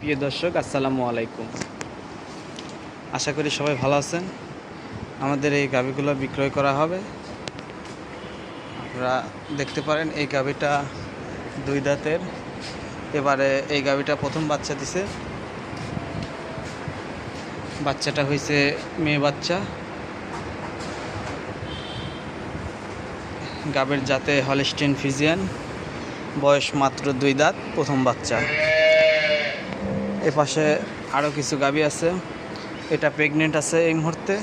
প্রিয় দর্শক, আসসালামু আলাইকুম। আশা করি সবাই ভালো আছেন। আমাদের এই গাভীগুলো বিক্রয় করা হবে। আপনারা দেখতে পারেন এই গাভীটা 2 দাঁতের। এবারে এই গাভীটা প্রথম বাচ্চা দিছে। বাচ্চাটা হয়েছে মেয়ে বাচ্চা। গাভীর জাতে হলস্টিন ফ্রিজিয়ান, বয়স মাত্র 2 দাঁত, প্রথম বাচ্চা। এপাশে আরও কিছু গাভী আছে। এটা প্রেগনেন্ট আছে এই মুহূর্তে।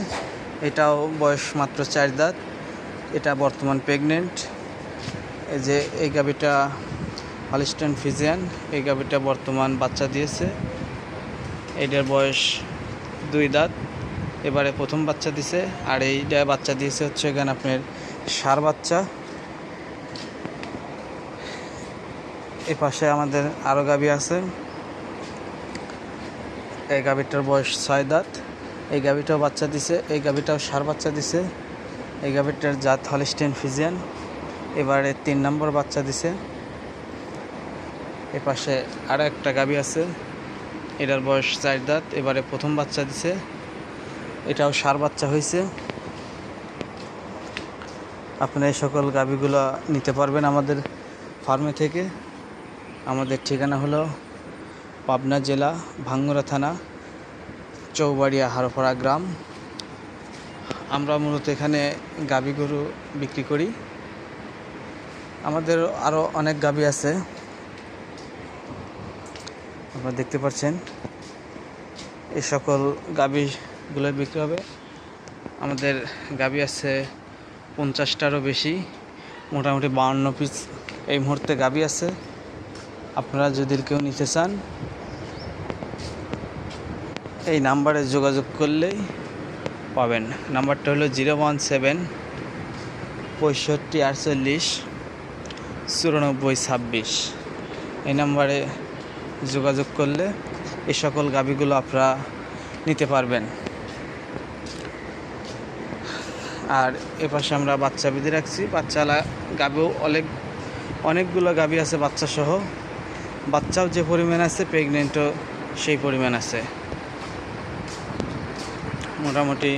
এটাও বয়স মাত্র 4 দাঁত, এটা বর্তমান প্রেগনেন্ট। এই যে এই গাভীটা হলস্টিন ফ্রিজিয়ান, এই গাভীটা বর্তমান বাচ্চা দিয়েছে। এটার বয়স 2 দাঁত, এবারে প্রথম বাচ্চা দিছে। আর এইটা বাচ্চা দিয়েছে হচ্ছে এখানে আপনার ষাঁড় বাচ্চা। এ পাশে আমাদের আরও গাভী আছে। এই গাভীটার বয়স 6 দাঁত, এই গাভীটাও বাচ্চা দিছে। এই গাভীটাও ষাঁড় বাচ্চা দিছে। এই গাভীটার জাত হলস্টিন ফ্রিজিয়ান, এবারে 3 নম্বর বাচ্চা দিছে। এ পাশে আরও একটা গাভী আছে, এটার বয়স 4 দাঁত, এবারে প্রথম বাচ্চা দিছে। এটাও ষাঁড় বাচ্চা হয়েছে। আপনারা এই সকল গাভীগুলো নিতে পারবেন আমাদের ফার্মে থেকে। আমাদের ঠিকানা হলো পাবনা জেলা, ভাঙ্গুড়া থানা, চৌবাড়িয়া হারোপাড়া গ্রাম। আমরা মূলত এখানে গাভী গরু বিক্রি করি। আমাদের আরও অনেক গাভী আছে, আপনারা দেখতে পাচ্ছেন। এই সকল গাভীগুলো বিক্রি হবে। আমাদের গাভী আছে 50টারও বেশি, মোটামুটি 52 পিস এই মুহূর্তে গাভী আছে। আপনারা যদি কেউ নিতে চান এই নাম্বারে যোগাযোগ করলেই পাবেন। নাম্বারটা হলো 017 65 48 94 26। এই নাম্বারে যোগাযোগ করলে এই সকল গাভীগুলো আপনারা নিতে পারবেন। আর এ পাশে আমরা বাচ্চা বেঁধে রাখছি। বাচ্চালা গাভীও অনেকগুলো গাভী আছে বাচ্চা সহ। বাচ্চাও যে পরিমাণ আছে, প্রেগনেন্টও সেই পরিমাণ আছে। মোটামুটি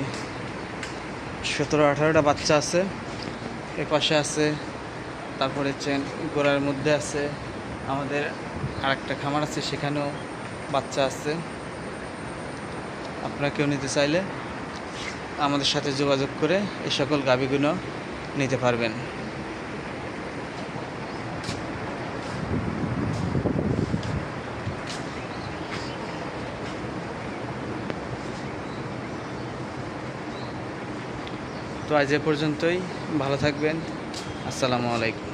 17-18টা বাচ্চা আছে। এ পাশে আছে, তারপরে গোড়ার মধ্যে আছে। আমাদের আরেকটা খামার আছে, সেখানেও বাচ্চা আছে। আপনারা কেউ নিতে চাইলে আমাদের সাথে যোগাযোগ করে এই সকল গাভীগুলো নিতে পারবেন। তো আজ এ পর্যন্তই। ভালো থাকবেন। আসসালামু আলাইকুম।